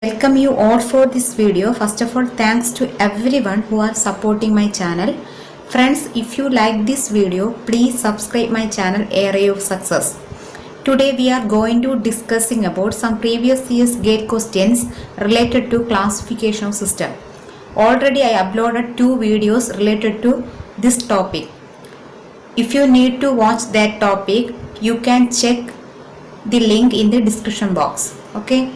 Welcome you all for this video. First of all, thanks to everyone who are supporting my channel. Friends, if you like this video, please subscribe my channel Area of Success. Today we are going to discussing about some previous year's gate questions related to classification of system. Already I uploaded 2 videos related to this topic. If you need to watch that topic, you can check the link in the description box. Okay.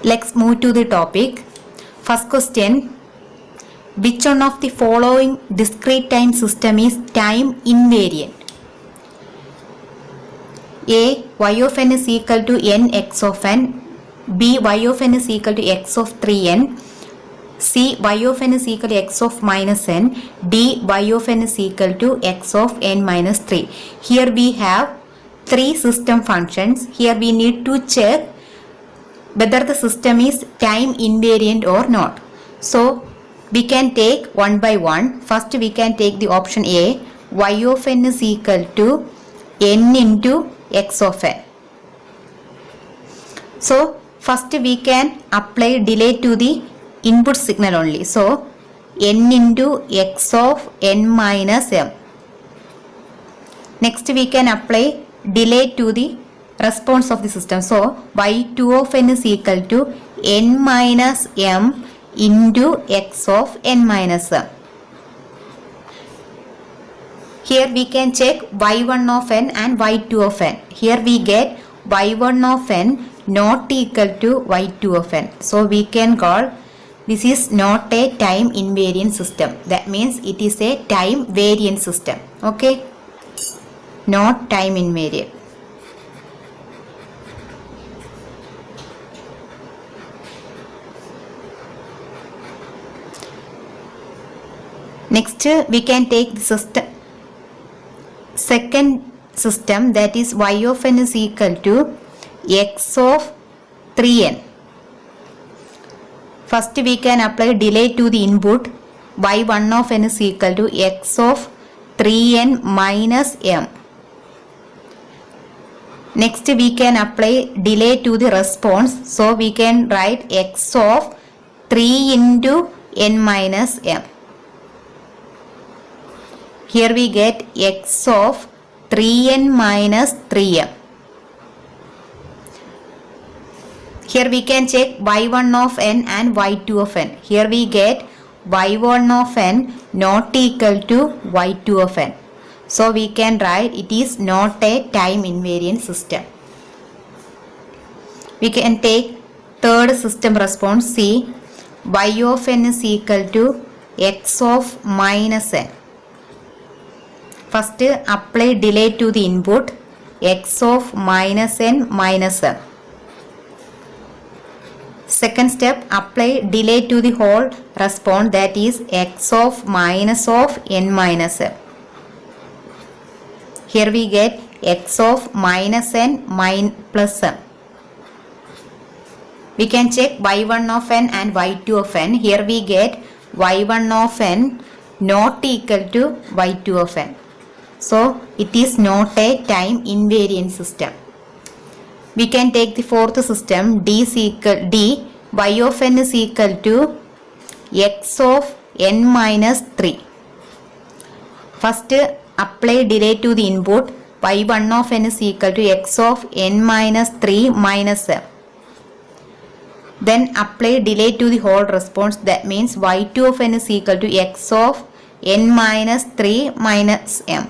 Let's move to the topic. First question. Which one of the following discrete time system is time invariant? A. Y of n is equal to n x of n. B. Y of n is equal to x of 3n. C. Y of n is equal to x of minus n. D. Y of n is equal to x of n minus 3. Here we have 3 system functions. Here we need to check whether the system is time invariant or not. So we can take one by one. First we can take the option A. Y of n is equal to n into x of n. So first we can apply delay to the input signal only. So n into x of n minus m. Next we can apply delay to the response of the system. So y2 of n is equal to n minus m into x of n minus m. Here we can check y1 of n and y2 of n. Here we get y1 of n not equal to y2 of n. So we can call this is not a time invariant system. That means it is a time variant system. Okay. Not time invariant. Next we can take the system, second system, that is y of n is equal to x of 3n. First we can apply delay to the input. Y1 of n is equal to x of 3n minus m. Next we can apply delay to the response. So we can write x of 3 into n minus m. Here we get x of 3n minus 3m. Here we can check y1 of n and y2 of n. Here we get y1 of n not equal to y2 of n. So we can write it is not a time invariant system. We can take third system response. C. Y of n is equal to x of minus n. First apply delay to the input, x of minus n minus m. Second step, apply delay to the whole response, that is x of minus of n minus m. Here we get x of minus n plus m. We can check y1 of n and y2 of n. Here we get y1 of n not equal to y2 of n. So it is not a time invariant system. We can take the fourth system, D y of n is equal to x of n minus 3. First apply delay to the input. Y1 of n is equal to x of n minus 3 minus m. Then apply delay to the whole response. That means y2 of n is equal to x of n minus 3 minus m.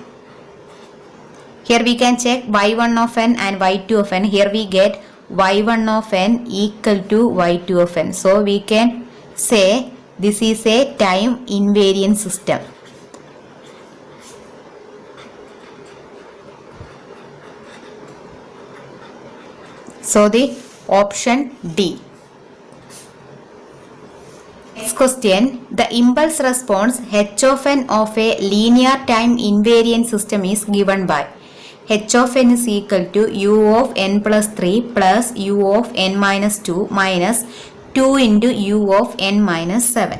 Here we can check y1 of n and y2 of n. Here we get y1 of n equal to y2 of n. So we can say this is a time invariant system. So the option D. Next question. The impulse response h of n of a linear time invariant system is given by h of n is equal to u of n plus 3 plus u of n minus 2 minus 2 into u of n minus 7.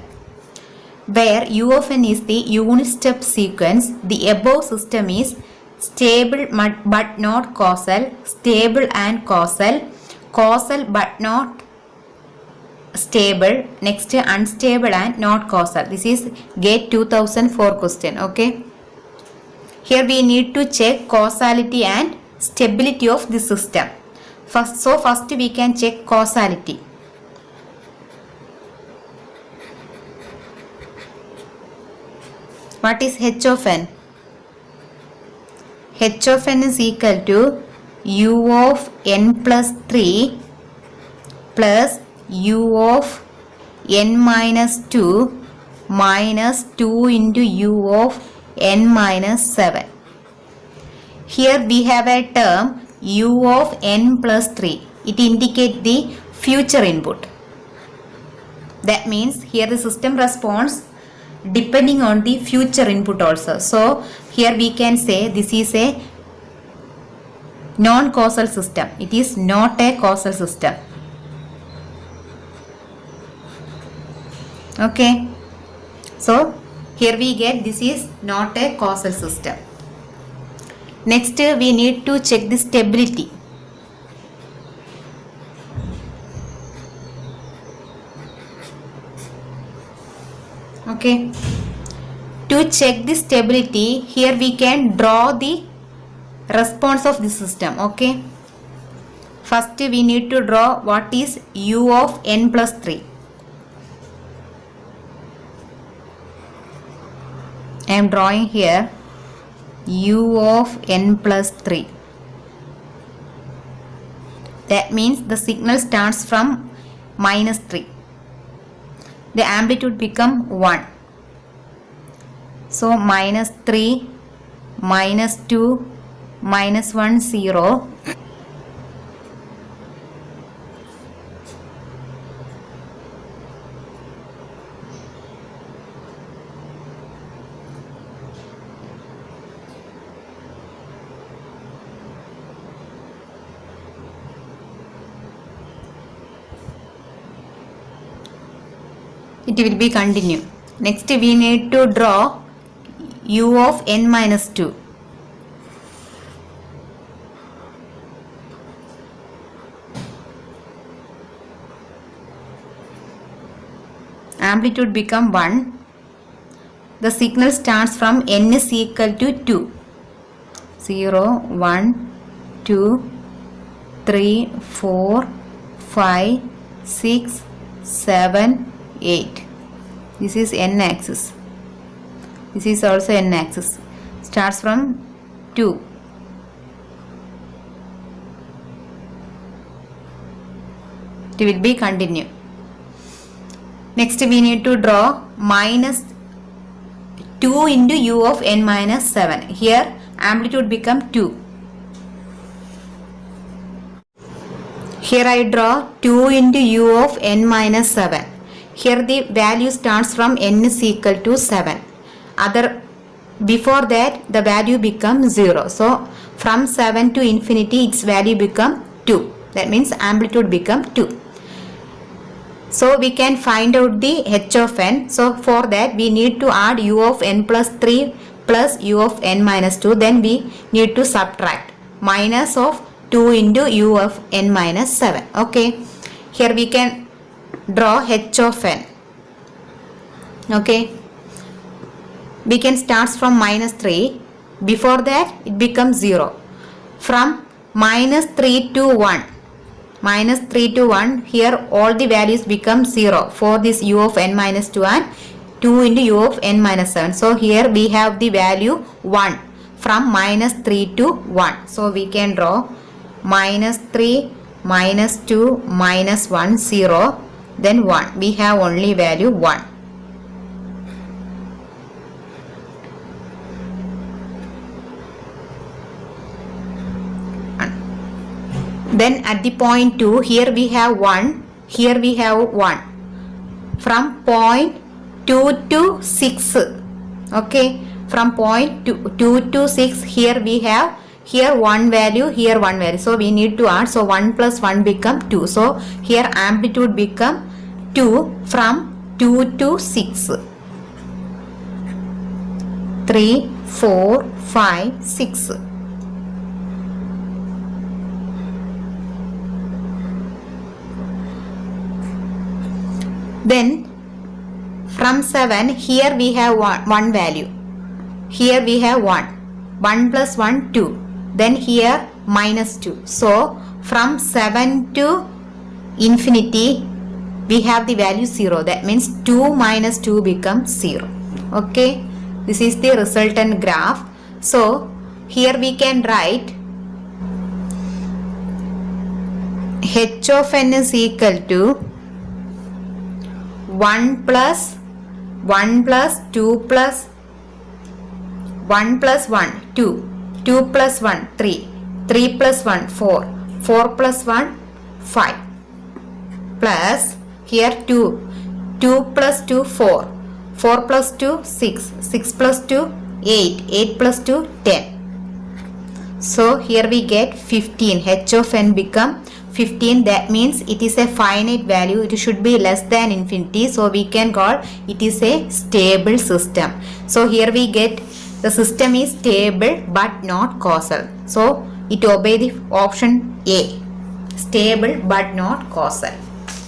Where u of n is the unit step sequence, the above system is stable but not causal, stable and causal, causal but not stable, next unstable and not causal. This is GATE 2004 question. Okay. Here we need to check causality and stability of the system. First we can check causality. What is H of n? H of n is equal to U of n plus 3 plus U of n minus 2 minus 2 into U of n minus 7. Here we have a term U of n plus 3. It indicates the future input. That means here the system responds depending on the future input also. So here we can say this is a non-causal system. It is not a causal system. Okay. So here we get this is not a causal system. Next we need to check the stability. Okay. To check the stability, here we can draw the response of the system. Okay. First we need to draw what is U of n plus 3. I am drawing here U of n plus 3. That means the signal starts from minus 3. The amplitude become 1. So minus 3, minus 2, minus 1, 0. It will be continue. Next we need to draw U of n minus 2. Amplitude become 1. The signal starts from n is equal to 2. 0, 1, 2, 3, 4, 5, 6, 7, 8. This is n axis. This is also n axis. Starts from 2. It will be continue. Next we need to draw minus 2 into U of n minus 7. Here amplitude become 2. Here I draw 2 into U of n minus 7. Here the value starts from n is equal to 7. Before that the value becomes 0. So from 7 to infinity its value become 2. That means amplitude become 2. So we can find out the h of n. So for that we need to add U of n plus 3 plus U of n minus 2. Then we need to subtract minus of 2 into U of n minus 7. Okay. Here we can draw h of n. Okay. We can start from minus 3. Before that it becomes 0. From minus 3 to 1. Minus 3 to 1. Here all the values become 0 for this U of n minus 2 and 2 into U of n minus 7. So here we have the value 1 from minus 3 to 1. So we can draw minus 3, minus 2, minus 1, 0, then 1. We have only value 1. Then at the point 2, here we have 1, here we have 1. From point 2 to 6. Okay. From point 2 to 6, here we have here 1 value, here 1 value. So we need to add. So 1 plus 1 become 2. So here amplitude become 2 from 2 to 6. 3, 4, 5, 6. Then from 7, here we have one value. Here we have 1. 1 plus 1, 2. Then here minus 2. So from 7 to infinity, we have the value 0. That means 2 minus 2 becomes 0. Okay. This is the resultant graph. So here we can write h of n is equal to 1 plus 1 plus 2 plus 1 plus 1, 2, 2 plus 1, 3, 3 plus 1, 4, 4 plus 1, 5, plus here 2, 2 plus 2, 4, 4 plus 2, 6, 6 plus 2, 8, 8 plus 2, 10. So here we get 15. H of n become 15. That means it is a finite value. It should be less than infinity. So we can call it is a stable system. So here we get the system is stable but not causal. So it obey the option A. Stable but not causal.